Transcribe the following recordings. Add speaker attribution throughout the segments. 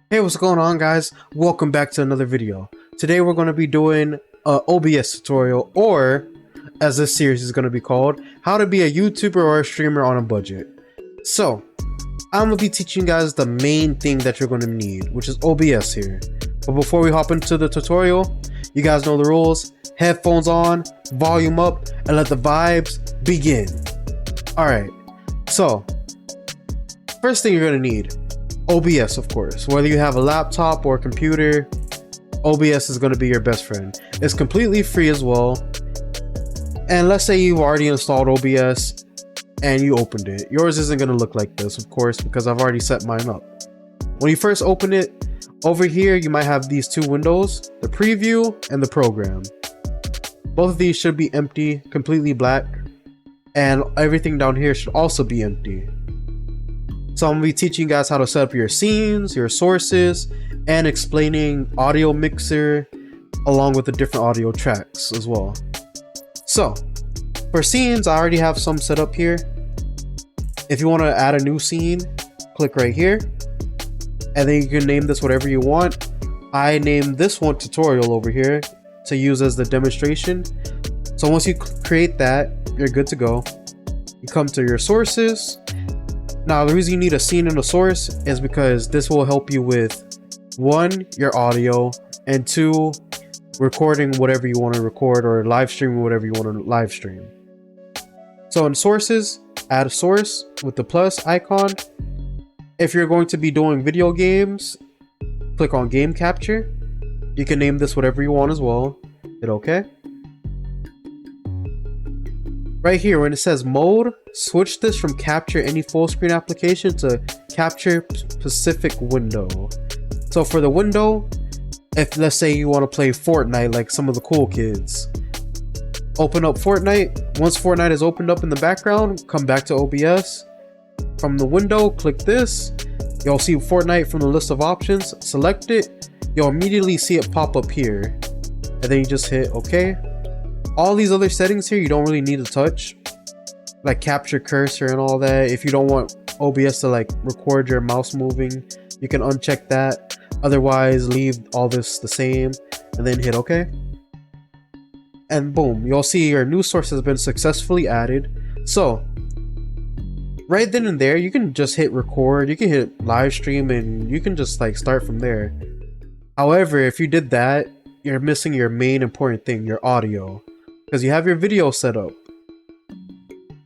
Speaker 1: Hey, what's going on, guys? Welcome back to another video. Today we're going to be doing a OBS tutorial, or as this series is going to be called, how to be a YouTuber or a streamer on a budget. So I'm going to be teaching you guys the main thing that you're going to need, which is OBS here. But before we hop into the tutorial, you guys know the rules. Headphones on, volume up, and let the vibes begin. Alright, so first thing you're going to need, OBS, of course. Whether you have a laptop or a computer, OBS is going to be your best friend. It's completely free as well. And let's say you've already installed OBS and you opened it. Yours isn't going to look like this, of course, because I've already set mine up. When you first open it, over here you might have these two windows, the preview and the program. Both of these should be empty, completely black, and everything down here should also be empty. So I'm going to be teaching you guys how to set up your scenes, your sources, and explaining audio mixer along with the different audio tracks as well. So for scenes, I already have some set up here. If you want to add a new scene, click right here, and then you can name this whatever you want. I named this one tutorial over here to use as the demonstration. So once you create that, you're good to go. You come to your sources. Now, the reason you need a scene and a source is because this will help you with, one, your audio, and two, recording whatever you want to record or live streaming whatever you want to live stream. So in sources, add a source with the plus icon. If you're going to be doing video games, click on game capture. You can name this whatever you want as well. Hit OK. Right here, when it says mode, switch this from capture any full screen application to capture specific window. So for the window, if let's say you want to play Fortnite like some of the cool kids, open up Fortnite. Once Fortnite is opened up in the background, come back to OBS. From the window, click this. You'll see Fortnite from the list of options. Select it. You'll immediately see it pop up here. And then you just hit OK. All these other settings here you don't really need to touch, like capture cursor and all that. If you don't want OBS to like record your mouse moving, you can uncheck that. Otherwise, leave all this the same and then hit OK. And boom, you'll see your new source has been successfully added. So right then and there, you can just hit record, you can hit live stream, and you can just like start from there. However, if you did that, you're missing your main important thing, your audio. Because you have your video set up,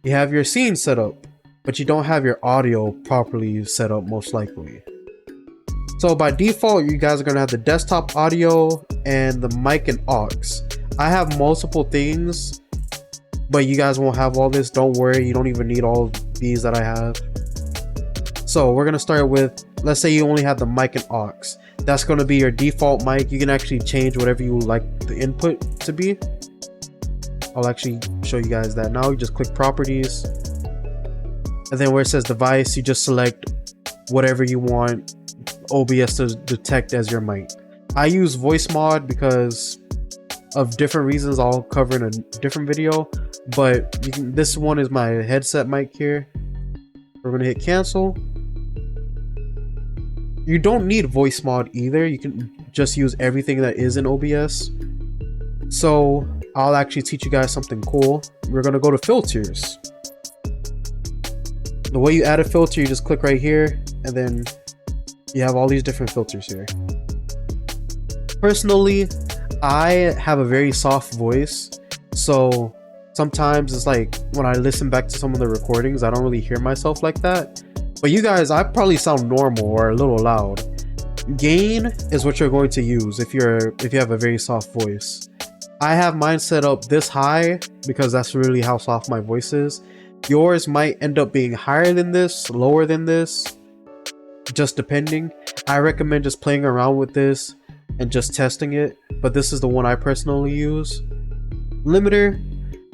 Speaker 1: you have your scene set up, but you don't have your audio properly set up most likely. So by default, you guys are going to have the desktop audio and the mic and aux. I have multiple things, but you guys won't have all this. Don't worry, you don't even need all these that I have. So we're going to start with, let's say you only have the mic and aux. That's going to be your default mic. You can actually change whatever you like the input to be. I'll actually show you guys that now. You just click properties, and then where it says device, you just select whatever you want OBS to detect as your mic. I use voice mod because of different reasons I'll cover in a different video, but you can, this one is my headset mic here. We're gonna hit cancel. You don't need voice mod either. You can just use everything that is in OBS. So I'll actually teach you guys something cool. We're gonna go to filters. The way you add a filter, you just click right here, and then you have all these different filters here. Personally, I have a very soft voice, so sometimes it's like when I listen back to some of the recordings, I don't really hear myself like that. But you guys, I probably sound normal or a little loud. Gain is what you're going to use if you have a very soft voice. I have mine set up this high because that's really how soft my voice is. Yours might end up being higher than this, lower than this, just depending. I recommend just playing around with this and just testing it, but this is the one I personally use. Limiter,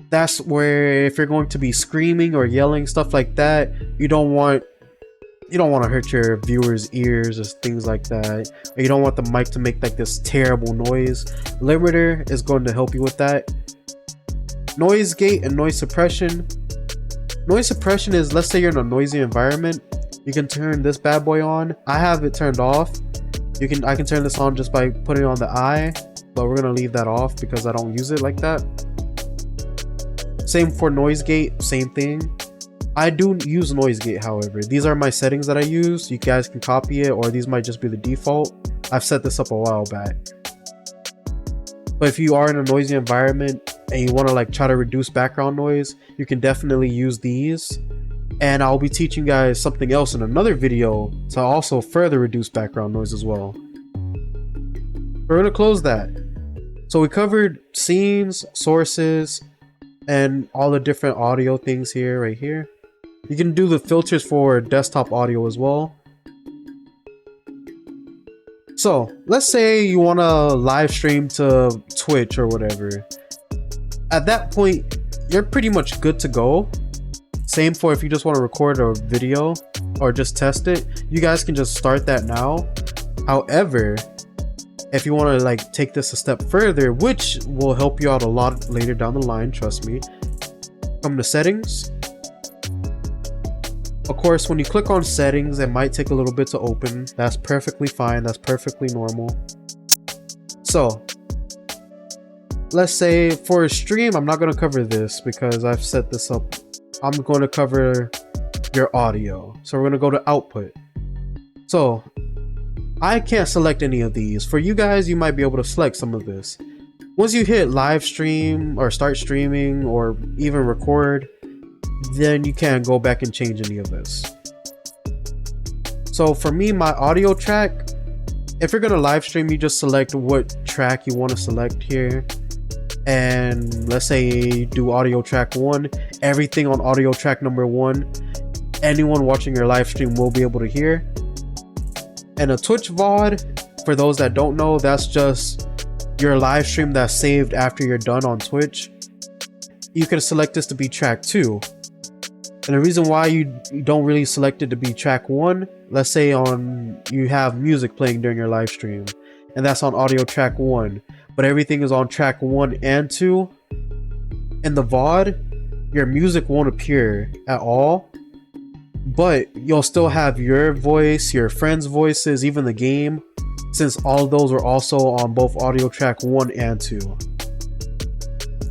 Speaker 1: that's where if you're going to be screaming or yelling, stuff like that, you don't want to hurt your viewers' ears or things like that. Or you don't want the mic to make like this terrible noise. Limiter is going to help you with that. Noise gate and noise suppression. Noise suppression is, let's say you're in a noisy environment, you can turn this bad boy on. I have it turned off I can turn this on just by putting it on the eye, but we're gonna leave that off because I don't use it like that. Same for noise gate, same thing. I do use noise gate, however. These are my settings that I use. You guys can copy it, or these might just be the default. I've set this up a while back. But if you are in a noisy environment and you want to like try to reduce background noise, you can definitely use these. And I'll be teaching you guys something else in another video to also further reduce background noise as well. We're gonna close that. So we covered scenes, sources, and all the different audio things here, right here. You can do the filters for desktop audio as well. So let's say you want to live stream to Twitch or whatever. At that point, you're pretty much good to go. Same for if you just want to record a video or just test it. You guys can just start that now. However, if you want to like take this a step further, which will help you out a lot later down the line, trust me, come to settings. Of course, when you click on settings, it might take a little bit to open. That's perfectly fine. That's perfectly normal. So let's say for a stream, I'm not going to cover this because I've set this up. I'm going to cover your audio. So we're going to go to output. So I can't select any of these. For you guys, you might be able to select some of this. Once you hit live stream or start streaming or even record, then you can't go back and change any of this. So for me, my audio track, if you're gonna live stream, you just select what track you want to select here. And let's say you do audio track 1, everything on audio track number 1, anyone watching your live stream will be able to hear. And a Twitch VOD, for those that don't know, that's just your live stream that's saved after you're done on Twitch. You can select this to be track 2. And the reason why you don't really select it to be track 1, let's say you have music playing during your live stream, and that's on audio track 1, but everything is on track 1 and 2. In the VOD, your music won't appear at all, but you'll still have your voice, your friends' voices, even the game, since all of those are also on both audio track 1 and 2.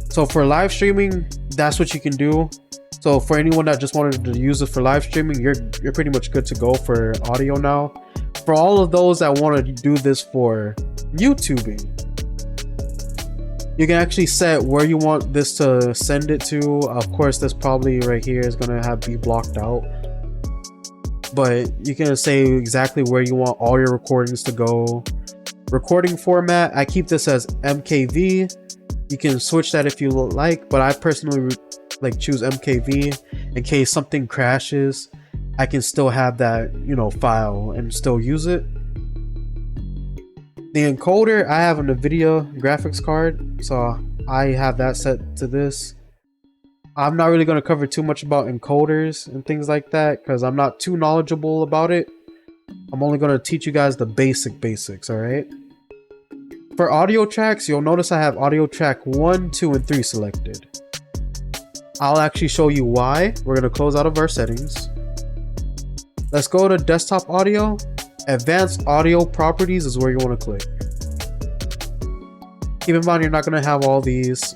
Speaker 1: So for live streaming, that's what you can do. So for anyone that just wanted to use it for live streaming, you're pretty much good to go for audio now. For all of those that want to do this for YouTubing, you can actually set where you want this to send it to. Of course, this probably right here is going to be blocked out. But you can say exactly where you want all your recordings to go. Recording format, I keep this as MKV. You can switch that if you like, but I personally like choose MKV in case something crashes. I can still have that, file and still use it. The encoder, I have a NVIDIA graphics card, so I have that set to this. I'm not really going to cover too much about encoders and things like that because I'm not too knowledgeable about it. I'm only going to teach you guys the basics, alright? For audio tracks, you'll notice I have audio track 1, 2, and 3 selected. I'll actually show you why. We're going to close out of our settings. Let's go to desktop audio. Advanced audio properties is where you want to click. Keep in mind you're not going to have all these.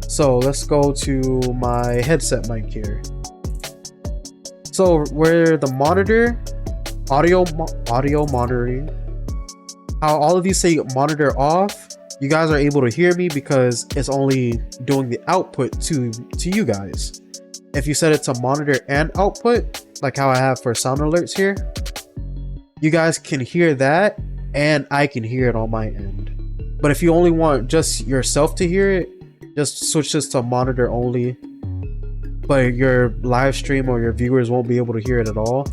Speaker 1: So let's go to my headset mic here. So where the monitor, audio monitoring, how all of these say monitor off, you guys are able to hear me because it's only doing the output to you guys. If you set it to monitor and output, like how I have for sound alerts here, you guys can hear that and I can hear it on my end. But if you only want just yourself to hear it, just switch this to monitor only, but your live stream or your viewers won't be able to hear it at all.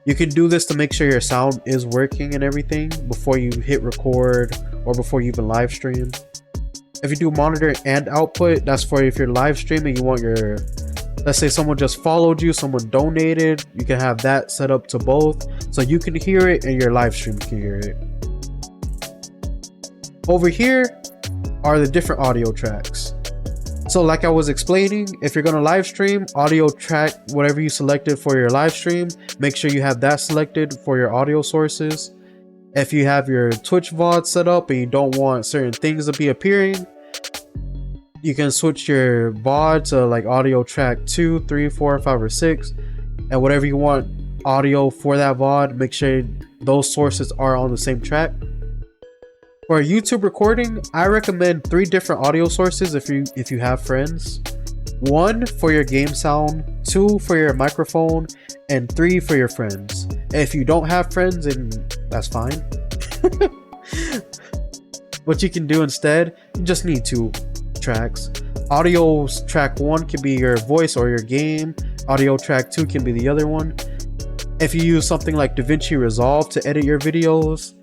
Speaker 1: You can do this to make sure your sound is working and everything before you hit record or before you even live stream. If you do monitor and output, that's for if you're live streaming, you want your, let's say someone just followed you, someone donated, you can have that set up to both so you can hear it and your live stream can hear it. Over here are the different audio tracks. So like I was explaining, if you're going to live stream, audio track, whatever you selected for your live stream, make sure you have that selected for your audio sources. If you have your Twitch VOD set up and you don't want certain things to be appearing, you can switch your VOD to like audio track 2, 3, 4, 5, or 6, and whatever you want audio for that VOD, make sure those sources are on the same track. For a YouTube recording, I recommend 3 different audio sources if you have friends. 1 for your game sound, 2 for your microphone, and 3 for your friends. If you don't have friends, then that's fine. What you can do instead, you just need 2 tracks. Audio track 1 can be your voice or your game. Audio track 2 can be the other one. If you use something like DaVinci Resolve to edit your videos,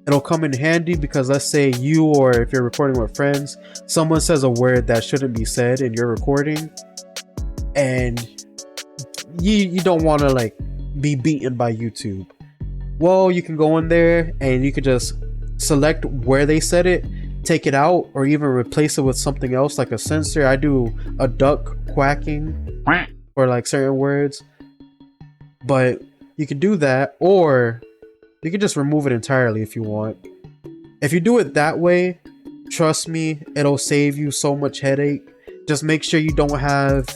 Speaker 1: it'll come in handy because let's say you, or if you're recording with friends, someone says a word that shouldn't be said in your recording, and you don't want to like be beaten by YouTube. Well, you can go in there and you can just select where they said it, take it out, or even replace it with something else like a censor. I do a duck quacking for like certain words, but you can do that, or you can just remove it entirely if you want. If you do it that way, trust me, it'll save you so much headache. Just make sure you don't have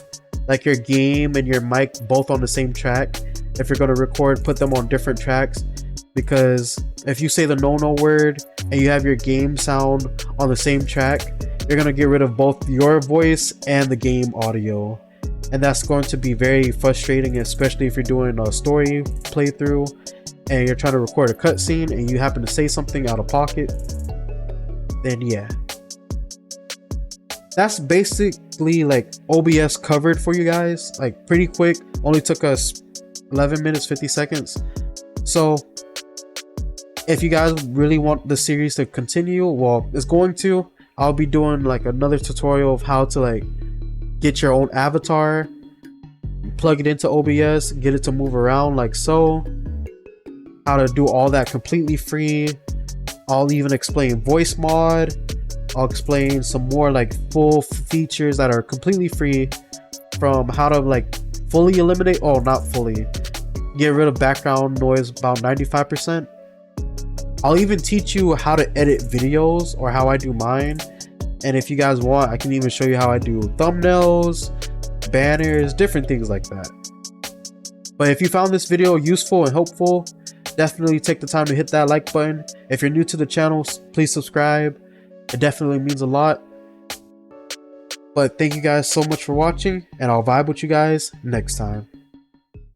Speaker 1: like your game and your mic both on the same track. If you're going to record, put them on different tracks, because if you say the no word and you have your game sound on the same track, you're going to get rid of both your voice and the game audio. And that's going to be very frustrating, especially if you're doing a story playthrough and you're trying to record a cutscene and you happen to say something out of pocket. Then yeah, that's basically like OBS covered for you guys, like pretty quick. Only took us 11 minutes 50 seconds. So if you guys really want the series to continue, well, it's going to. I'll be doing like another tutorial of how to like get your own avatar, plug it into OBS, get it to move around like so, how to do all that completely free. I'll even explain voice mod. I'll explain some more like full features that are completely free, from how to like fully eliminate, oh not fully, get rid of background noise about 95%. I'll even teach you how to edit videos, or how I do mine. And if you guys want, I can even show you how I do thumbnails, banners, different things like that. But if you found this video useful and helpful, definitely take the time to hit that like button. If you're new to the channel, please subscribe. It definitely means a lot. But thank you guys so much for watching, and I'll vibe with you guys next time.